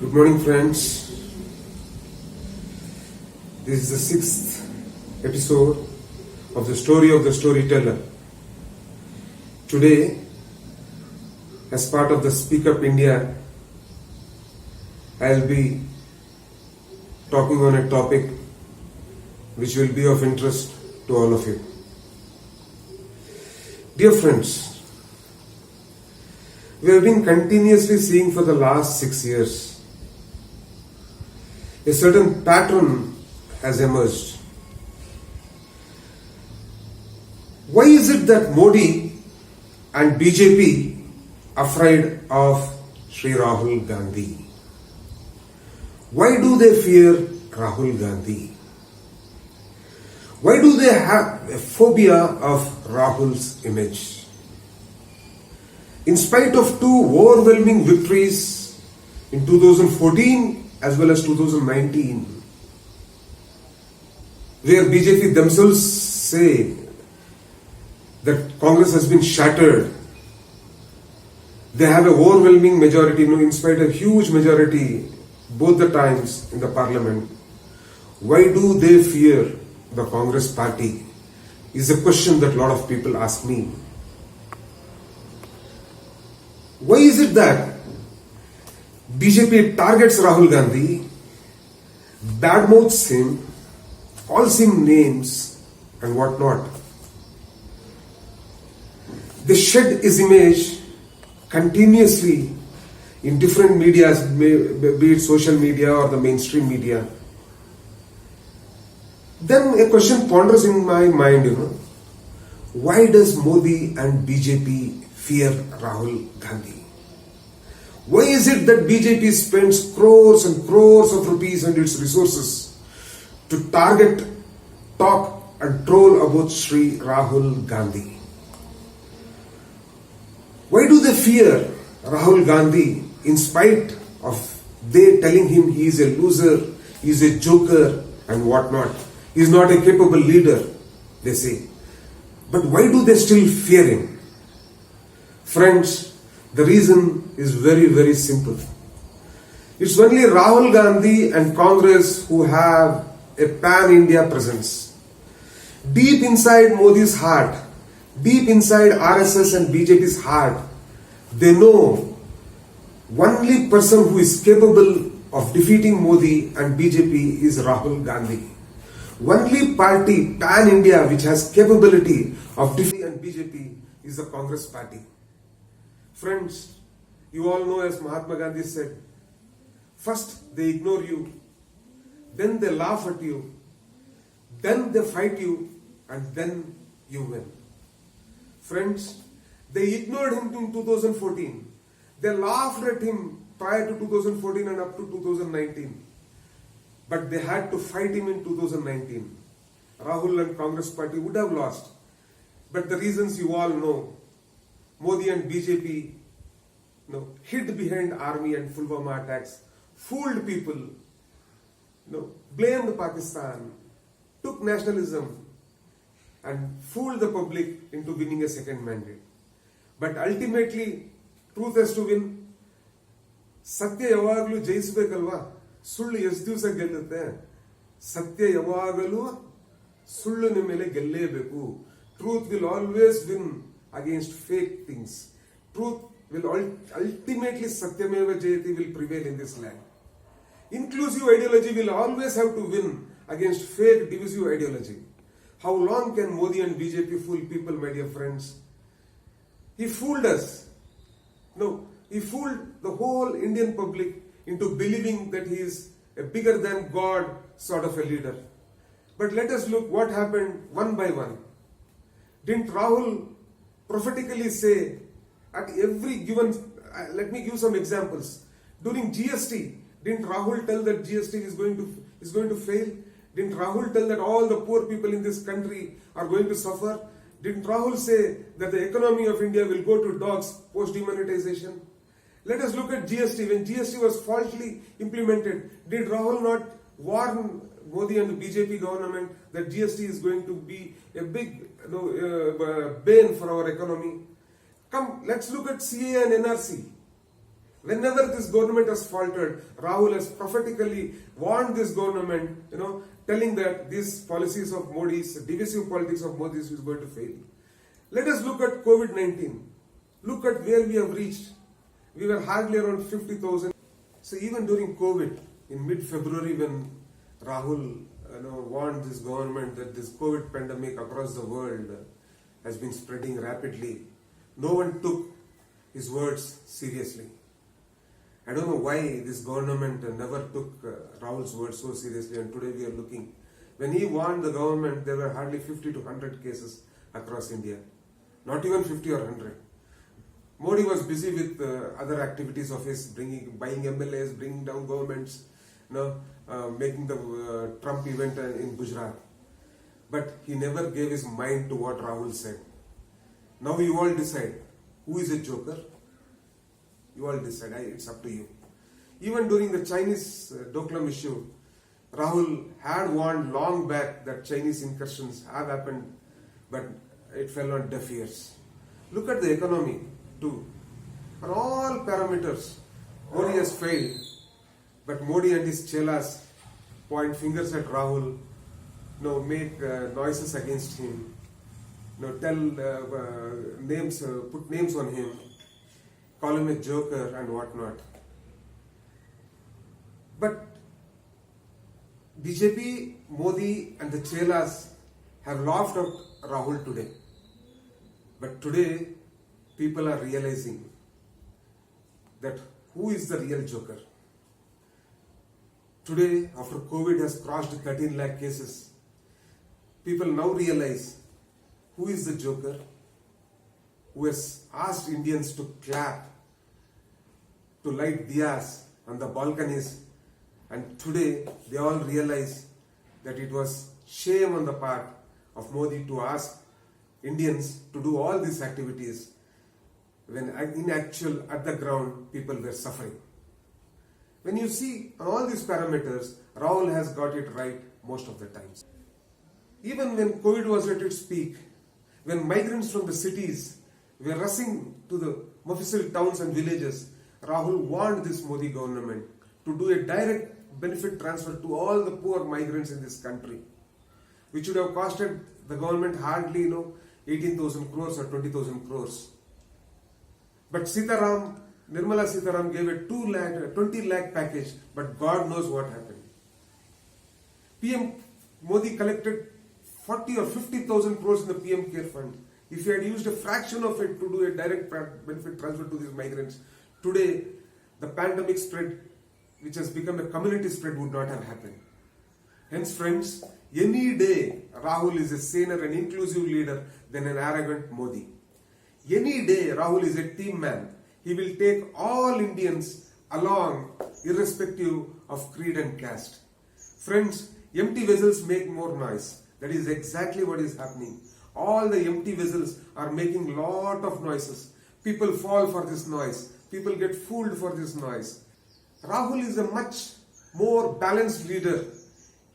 Good morning, friends. This is the 6th episode of the story of the storyteller. Today, as part of the Speak Up India, I'll be talking on a topic which will be of interest to all of you. Dear friends, we have been continuously seeing for the last 6 years a certain pattern has emerged. Why is it that Modi and BJP are afraid of Sri Rahul Gandhi? Why do they fear Rahul Gandhi? Why do they have a phobia of Rahul's image? In spite of two overwhelming victories in 2014 as well as 2019, where BJP themselves say that Congress has been shattered, they have an overwhelming majority, in spite of huge majority both the times in the parliament. Why do they fear the Congress party is a question that a lot of people ask me. Why is it that BJP targets Rahul Gandhi, badmouths him, calls him names and whatnot? They shed his image continuously in different medias, be it social media or the mainstream media. Then a question ponders in my mind, why does Modi and BJP fear Rahul Gandhi? Why is it that BJP spends crores and crores of rupees and its resources to target, talk and troll about Sri Rahul Gandhi? Why do they fear Rahul Gandhi in spite of they telling him he is a loser, he is a joker and whatnot? He is not a capable leader, they say. But why do they still fear him? Friends, the reason is very, very simple. It's only Rahul Gandhi and Congress who have a pan-India presence. Deep inside Modi's heart, deep inside RSS and BJP's heart, they know only person who is capable of defeating Modi and BJP is Rahul Gandhi. Only party pan-India which has capability of defeating and BJP is the Congress party. Friends, you all know, as Mahatma Gandhi said, first they ignore you, then they laugh at you, then they fight you, and then you win. Friends, they ignored him in 2014. They laughed at him prior to 2014 and up to 2019. But they had to fight him in 2019. Rahul and Congress party would have lost. But the reasons you all know. Modi and BJP hid behind army and Pulwama attacks, fooled people, blamed Pakistan, took nationalism and fooled the public into winning a second mandate. But ultimately, truth has to win. Satya yavaglu jayisabekalva. Sullu ಎಷ್ಟು ದಿವಸ ಗೆಲ್ಲುತ್ತೆ? ಸತ್ಯ ಯಾವಾಗಲೂ ಸುಳ್ಳಿನ ಮೇಲೆ ಗೆಲ್ಲೇಬೇಕು. Truth will always win against fake things. Truth will ultimately Satyameva Jayati will prevail in this land. Inclusive ideology will always have to win against fake divisive ideology. How long can Modi and BJP fool people, my dear friends? He fooled us. No, he fooled the whole Indian public into believing that he is a bigger than God sort of a leader. But let us look what happened one by one. Didn't Rahul prophetically say at every given, let me give some examples. During GST, didn't Rahul tell that GST is going to fail? Didn't Rahul tell that all the poor people in this country are going to suffer? Didn't Rahul say that the economy of India will go to dogs post demonetization? Let us look at GST. When GST was falsely implemented, did Rahul not warn Modi and the BJP government that GST is going to be a big bane for our economy? Come, let's look at CA and NRC. Whenever this government has faltered, Rahul has prophetically warned this government, telling that these policies of Modi's, divisive politics of Modi's is going to fail. Let us look at COVID-19. Look at where we have reached. We were hardly around 50,000. So even during COVID, in mid-February when Rahul warned this government that this COVID pandemic across the world has been spreading rapidly, no one took his words seriously. I don't know why this government never took Rahul's words so seriously, and today we are looking. When he warned the government, there were hardly 50 to 100 cases across India. Not even 50 or 100. Modi was busy with other activities of his, buying MLAs, bringing down governments, making the Trump event in Gujarat. But he never gave his mind to what Rahul said. Now you all decide, who is a joker? You all decide, it's up to you. Even during the Chinese Doklam issue, Rahul had warned long back that Chinese incursions have happened, but it fell on deaf ears. Look at the economy too. On all parameters, Modi has failed, but Modi and his chelas point fingers at Rahul, make noises against him, tell names, put names on him, call him a joker and whatnot. But BJP, Modi and the chelas have laughed at Rahul today. But today, people are realizing that who is the real joker. Today, after COVID has crossed 13 lakh cases, people now realize who is the joker, who has asked Indians to clap, to light diyas on the balconies, and today they all realize that it was shame on the part of Modi to ask Indians to do all these activities when in actual at the ground people were suffering. When you see all these parameters, Rahul has got it right most of the times. Even when COVID was at its peak, when migrants from the cities were rushing to the Mofussil towns and villages, Rahul warned this Modi government to do a direct benefit transfer to all the poor migrants in this country, which would have costed the government hardly 18,000 crores or 20,000 crores. But Nirmala Sitaram gave a 20 lakh package, but God knows what happened. PM Modi collected 40 or 50,000 crores in the PM Care Fund. If he had used a fraction of it to do a direct benefit transfer to these migrants, today the pandemic spread, which has become a community spread, would not have happened. Hence, friends, any day Rahul is a saner and inclusive leader than an arrogant Modi. Any day Rahul is a team man. He will take all Indians along, irrespective of creed and caste. Friends, empty vessels make more noise. That is exactly what is happening. All the empty vessels are making lot of noises. People fall for this noise. People get fooled for this noise. Rahul is a much more balanced leader.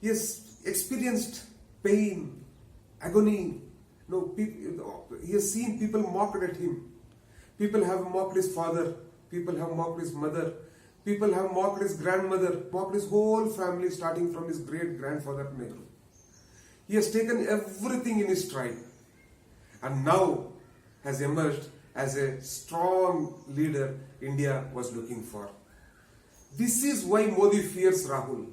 He has experienced pain, agony. He has seen people mocked at him. People have mocked his father. People have mocked his mother. People have mocked his grandmother, mocked his whole family, starting from his great-grandfather Nehru. He has taken everything in his stride and now has emerged as a strong leader India was looking for. This is why Modi fears Rahul.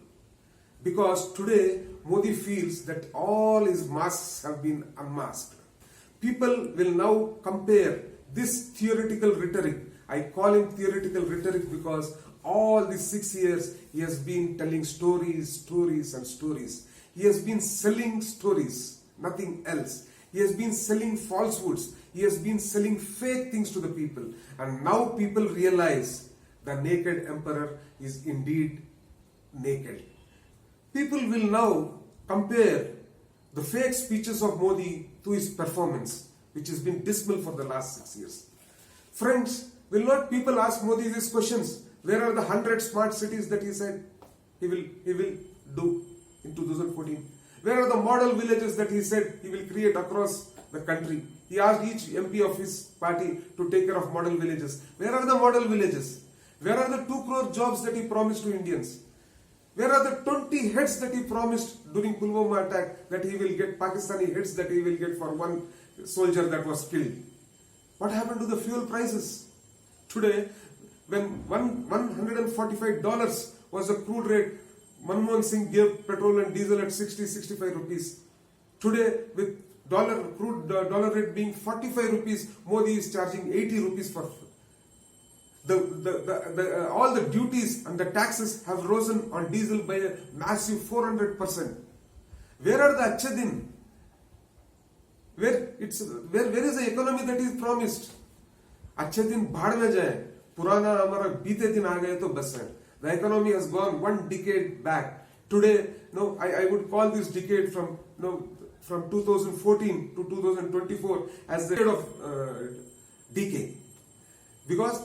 Because today Modi feels that all his masks have been unmasked. People will now compare this theoretical rhetoric. I call him theoretical rhetoric because all these 6 years he has been telling stories and stories. He has been selling stories, nothing else. He has been selling falsehoods. He has been selling fake things to the people. And now people realize the naked emperor is indeed naked. People will now compare the fake speeches of Modi to his performance, which has been dismal for the last 6 years. Friends, will not people ask Modi these questions? Where are the 100 smart cities that he said he will do in 2014? Where are the model villages that he said he will create across the country? He asked each MP of his party to take care of model villages. Where are the model villages? Where are the 2 crore jobs that he promised to Indians? Where are the 20 heads that he promised during Pulwama attack that he will get, Pakistani heads that he will get for one soldier that was killed? What happened to the fuel prices? Today, when $145 was the crude rate, Manmohan Singh gave petrol and diesel at 65 rupees. Today, with crude dollar rate being 45 rupees, Modi is charging 80 rupees for all the duties and the taxes have risen on diesel by a massive 400%. Where are the Achhe Din? Where is the economy that is promised? Achhe Din bhaad mein jaye. Purana hamara beete din aa gaye to bas hai. The economy has gone 1 decade back. Today, I would call this decade from 2014 to 2024 as the period of decay. Because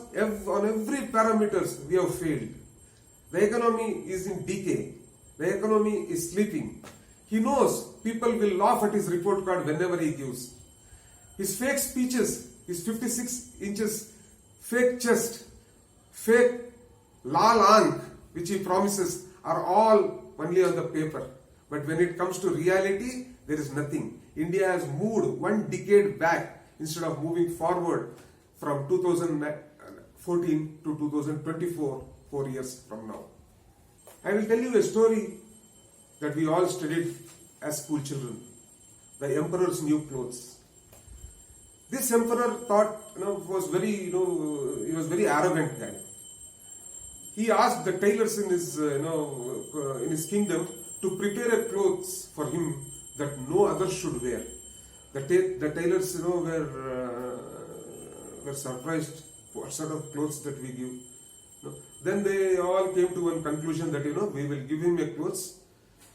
on every parameters we have failed. The economy is in decay. The economy is sleeping. He knows people will laugh at his report card whenever he gives. His fake speeches, his 56 inches fake chest, fake lal aank, which he promises, are all only on the paper. But when it comes to reality, there is nothing. India has moved 1 decade back instead of moving forward from 2014 to 2024, 4 years from now. I will tell you a story that we all studied as school children. The emperor's new clothes. This emperor thought, was very, he was very arrogant guy. He asked the tailors in his, in his kingdom to prepare a clothes for him that no other should wear. The tailors, were surprised what sort of clothes that we give. Then they all came to one conclusion that, we will give him a clothes.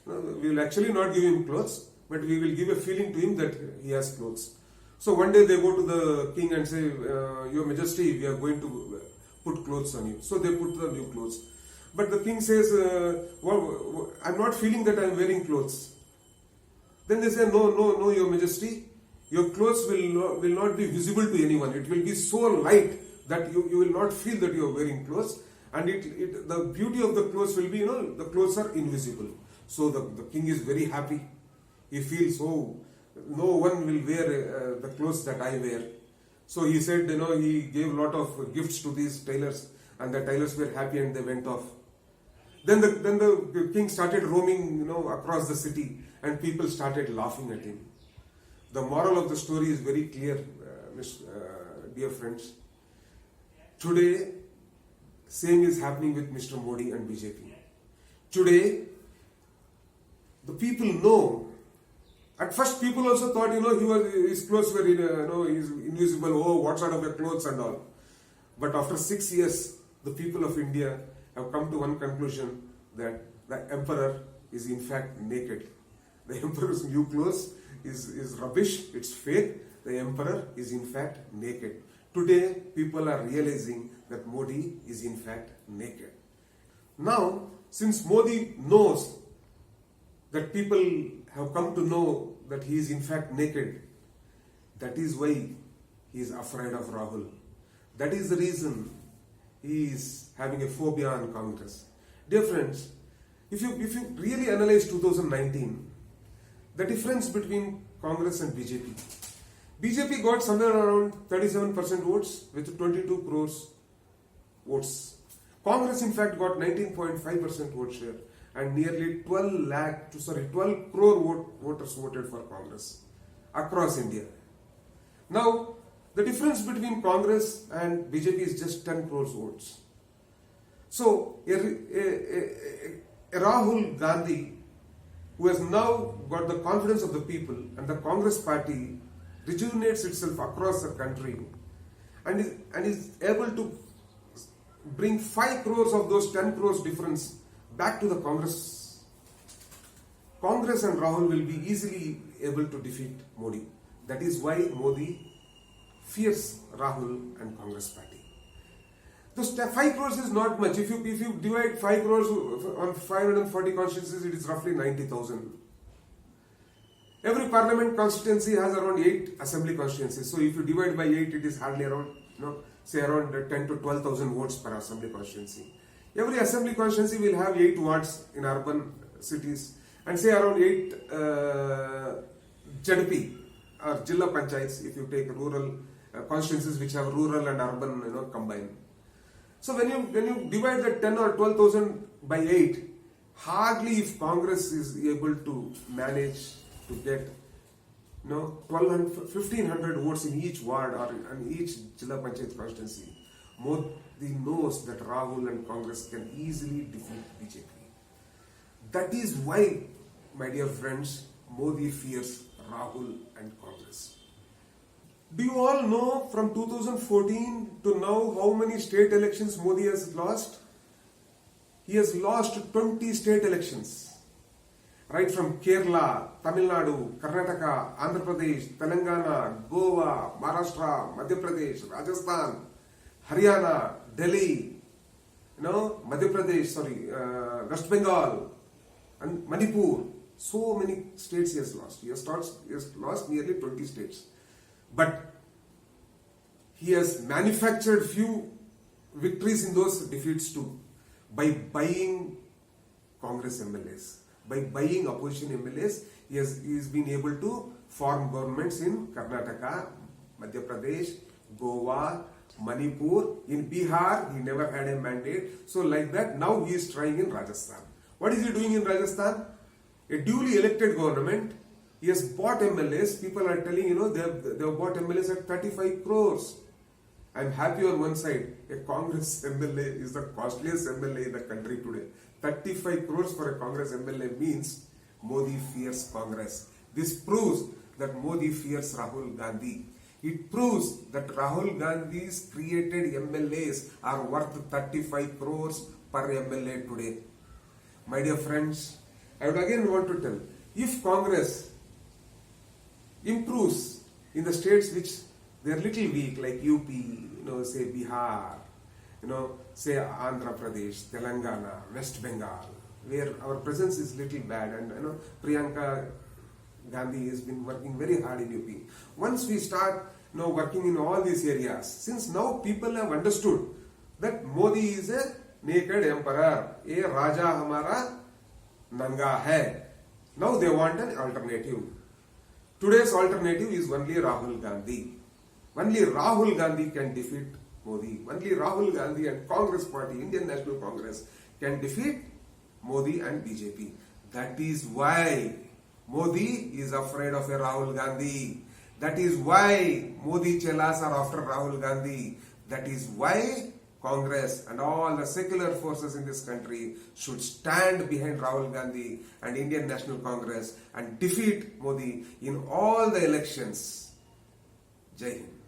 We will actually not give him clothes, but we will give a feeling to him that he has clothes. So one day they go to the king and say, Your Majesty, we are going to put clothes on you. So they put the new clothes. But the king says, I'm not feeling that I'm wearing clothes. Then they say, No, Your Majesty, your clothes will not be visible to anyone. It will be so light that you will not feel that you are wearing clothes. And the beauty of the clothes will be, the clothes are invisible. So the king is very happy. He feels, no one will wear the clothes that I wear. So he said, he gave a lot of gifts to these tailors, and the tailors were happy and they went off. Then the king started roaming, across the city, and people started laughing at him. The moral of the story is very clear, dear friends. Today, same is happening with Mr. Modi and BJP. Today, the people know. At first, people also thought, his clothes were, he's invisible. Oh, what sort of a clothes and all. But after 6 years, the people of India have come to one conclusion that the emperor is in fact naked. The emperor's new clothes is rubbish. It's fake. The emperor is in fact naked. Today, people are realizing that Modi is in fact naked. Now, since Modi knows that people have come to know that he is in fact naked, that is why he is afraid of Rahul. That is the reason he is having a phobia on Congress. Dear friends, if you really analyze 2019, the difference between Congress and BJP got somewhere around 37% votes with 22 crores votes. Congress in fact got 19.5% vote share, and nearly 12 crore voters voted for Congress across India. Now, the difference between Congress and BJP is just 10 crores votes. So, a Rahul Gandhi, who has now got the confidence of the people, and the Congress party rejuvenates itself across the country and is able to bring 5 crores of those 10 crores difference back to the Congress. Congress and Rahul will be easily able to defeat Modi. That is why Modi fears Rahul and Congress party. Those 5 crores is not much. If you divide 5 crores on 540 constituencies, it is roughly 90,000. Every parliament constituency has around 8 assembly constituencies. So if you divide by 8, it is hardly around say around 10 to 12,000 votes per assembly constituency. Every assembly constituency will have 8 wards in urban cities and say around 8 JDP or Jilla Panchayats if you take rural constituencies which have rural and urban combined. So when you divide that 10 or 12,000 by 8, hardly if Congress is able to manage to get 1,500 votes in each ward or in each Jilla Panchayat constituency, Modi knows that Rahul and Congress can easily defeat BJP. That is why, my dear friends, Modi fears Rahul and Congress. Do you all know from 2014 to now how many state elections Modi has lost? He has lost 20 state elections. Right from Kerala, Tamil Nadu, Karnataka, Andhra Pradesh, Telangana, Goa, Maharashtra, Madhya Pradesh, Rajasthan, Haryana, Delhi, Madhya Pradesh, West Bengal, and Manipur. So many states he has lost. He has lost nearly 20 states. But he has manufactured few victories in those defeats too by buying Congress MLAs. By buying opposition MLAs, he has been able to form governments in Karnataka, Madhya Pradesh, Goa, Manipur. In Bihar, he never had a mandate. So like that, now he is trying in Rajasthan. What is he doing in Rajasthan? A duly elected government. He has bought MLAs. People are telling, they have bought MLAs at 35 crores. I'm happy on one side. A Congress MLA is the costliest MLA in the country today. 35 crores for a Congress MLA means Modi fears Congress. This proves that Modi fears Rahul Gandhi. It proves that Rahul Gandhi's created MLAs are worth 35 crores per MLA today. My dear friends, I would again want to tell, if Congress improves in the states which they are little weak, like UP, say Bihar, say Andhra Pradesh, Telangana, West Bengal, where our presence is little bad, and Priyanka Gandhi has been working very hard in UP. Once we start working in all these areas, since now people have understood that Modi is a naked emperor, a Raja Hamara Nanga hai. Now they want an alternative. Today's alternative is only Rahul Gandhi. Only Rahul Gandhi can defeat Modi. Only Rahul Gandhi and Congress Party, Indian National Congress, can defeat Modi and BJP. That is why Modi is afraid of a Rahul Gandhi. That is why Modi chelas are after Rahul Gandhi. That is why Congress and all the secular forces in this country should stand behind Rahul Gandhi and Indian National Congress and defeat Modi in all the elections. Jai Hind.